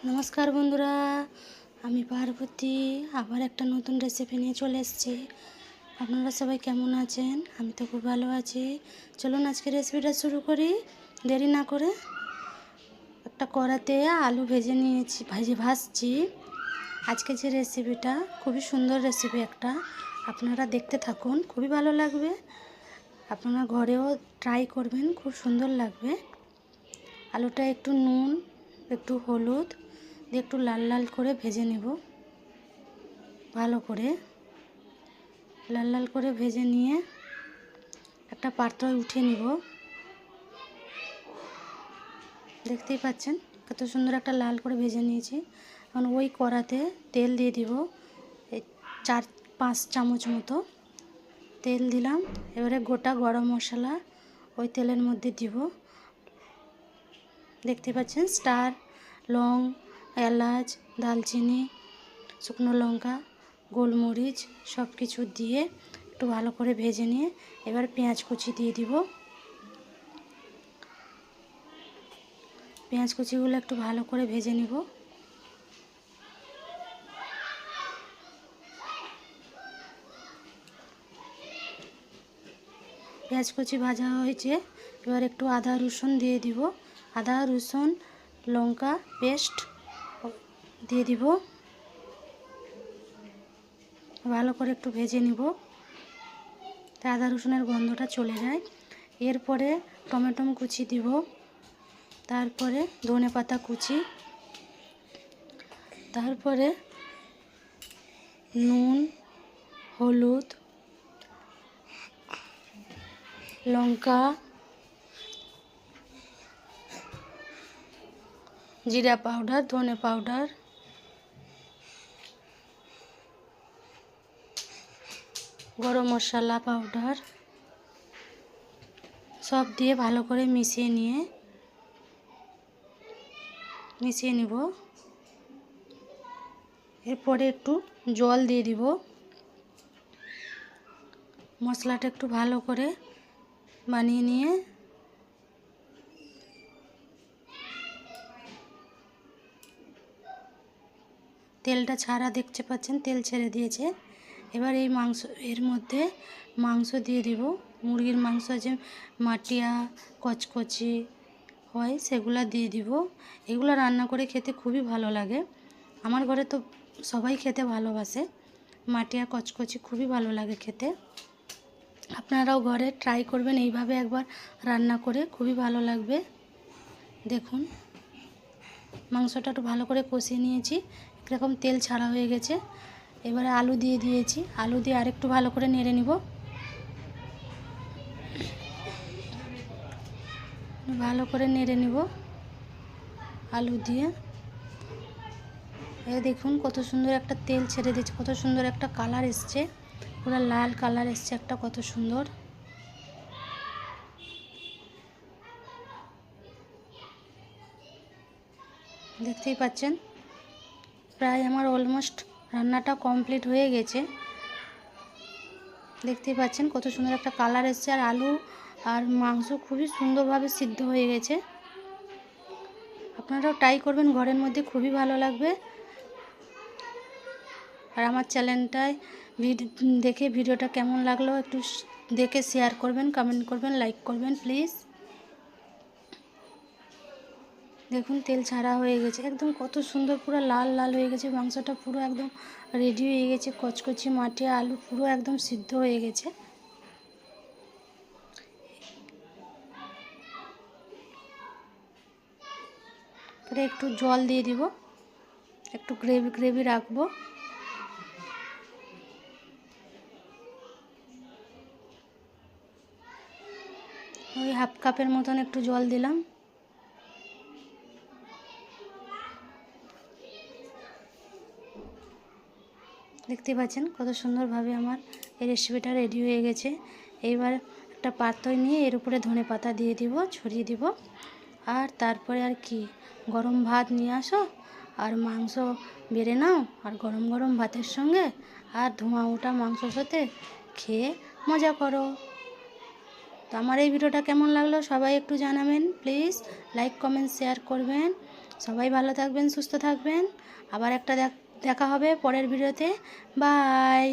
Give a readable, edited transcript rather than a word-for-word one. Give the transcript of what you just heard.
নমস্কার বন্ধুরা, আমি পার্বতী আবার একটা নতুন রেসিপি নিয়ে চলে এসেছি। আপনারা সবাই কেমন আছেন? আমি তো খুব ভালো আছি। চলুন আজকে রেসিপিটা শুরু করি। দেরি না করে একটা কড়াতে আলু ভেজে নিয়েছি, ভাজছি। আজকে যে রেসিপিটা খুবই সুন্দর রেসিপি একটা, আপনারা দেখতে থাকুন, খুবই ভালো লাগবে। আপনারা ঘরেও ট্রাই করবেন, খুব সুন্দর লাগবে। আলুটা একটু নুন, একটু হলুদ দিয়ে একটু লাল লাল করে ভেজে নেব। ভালো করে লাল লাল করে ভেজে নিয়ে একটা পাত্রে উঠিয়ে নিব। দেখতেই পাচ্ছেন কত সুন্দর একটা লাল করে ভেজে নিয়েছি। এখন ওই কড়াতে তেল দিয়ে দিব, এই 4-5 চামচ মতো তেল দিলাম। এবারে গোটা গরম মশলা ওই তেলের মধ্যে দিব। দেখতে পাচ্ছেন স্টার, লং, এলাচ, দালচিনি, শুকনো লঙ্কা, গোলমরিচ সব কিছু দিয়ে একটু ভালো করে ভেজে নিয়ে এবার পেঁয়াজ কুচি দিয়ে দিব। পেঁয়াজ কুচিগুলো একটু ভালো করে ভেজে নিব। পেঁয়াজ কুচি ভাজা হয়েছে, এবার একটু আদা রসুন দিয়ে দিব। আদা রসুন লঙ্কা পেস্ট দিয়ে দিব, ভালো করে একটু ভেজে নিব, তাই আদা রসুনের গন্ধটা চলে যায়। এরপরে টমেটো কুচি দিব, তারপরে ধনেপাতা কুচি, তারপরে নুন, হলুদ, লঙ্কা, জিরা পাউডার, ধনে পাউডার, গরম মশলা পাউডার সব দিয়ে ভালো করে মিশিয়ে নিব। এরপরে একটু জল দিয়ে দিব। মশলাটা একটু ভালো করে বানিয়ে নিয়ে তেলটা ছাড়া দেখতে পাচ্ছেন, তেল ছেড়ে দিয়েছে। এবার এই এর মধ্যে মাংস দিয়ে দিব। মুরগির মাংস যে মাটিয়া কচকচি হয় সেগুলো দিয়ে দিব। এগুলো রান্না করে খেতে খুবই ভালো লাগে। আমার ঘরে তো সবাই খেতে ভালোবাসে। মাটিয়া কচকচি খুবই ভালো লাগে খেতে। আপনারাও ঘরে ট্রাই করবেন এইভাবে একবার রান্না করে, খুবই ভালো লাগবে। দেখুন মাংসটা একটু ভালো করে কষিয়ে নিয়েছি, এরকম তেল ছাড়া হয়ে গেছে। এবারে আলু দিয়ে দিয়েছি, আলু দিয়ে আরেকটু ভালো করে নেড়ে নিব। ভালো করে নেড়ে নিব আলু দিয়ে। এই দেখুন কত সুন্দর একটা তেল ছেড়ে দিচ্ছে, কত সুন্দর একটা কালার এসছে, পুরো লাল কালার এসছে একটা, কত সুন্দর। দেখতেই পাচ্ছেন প্রায় আমার অলমোস্ট রান্নাটা কমপ্লিট হয়ে গেছে। দেখতেই পাচ্ছেন কত সুন্দর একটা কালার এসছে, আর আলু আর মাংস খুবই সুন্দরভাবে সিদ্ধ হয়ে গেছে। আপনারাও ট্রাই করবেন ঘরের মধ্যে, খুবই ভালো লাগবে। আর আমার চ্যানেলটায় দেখে ভিডিওটা কেমন লাগলো একটু দেখে শেয়ার করবেন, কমেন্ট করবেন, লাইক করবেন প্লিজ। দেখুন তেল ছাড়া হয়ে গেছে একদম, কত সুন্দর পুরো লাল লাল হয়ে গেছে মাংসটা, পুরো একদম রেডি হয়ে গেছে। কচকচি মাটিয়া আলু পুরো একদম সিদ্ধ হয়ে গেছে। পরে একটু জল দিয়ে দিব, একটু গ্রেভি গ্রেভি রাখবো। ওই হাফ কাপের মতন একটু জল দিলাম। দেখতে পাচ্ছেন কত সুন্দরভাবে আমার এই রেসিপিটা রেডি হয়ে গেছে। এইবার একটা পাত্র নিয়ে এর উপরে ধনেপাতা দিয়ে দিব, ছড়িয়ে দিব। আর তারপরে আর কি, গরম ভাত নিয়ে আসো আর মাংস বেড়ে নাও, আর গরম গরম ভাতের সঙ্গে আর ধোঁয়া ওঠা মাংসর সাথে খেয়ে মজা করো। তো আমার এই ভিডিওটা কেমন লাগলো সবাই একটু জানাবেন প্লিজ, লাইক কমেন্ট শেয়ার করবেন। সবাই ভালো থাকবেন, সুস্থ থাকবেন। আবার একটা দেখা হবে পরের ভিডিওতে। বাই।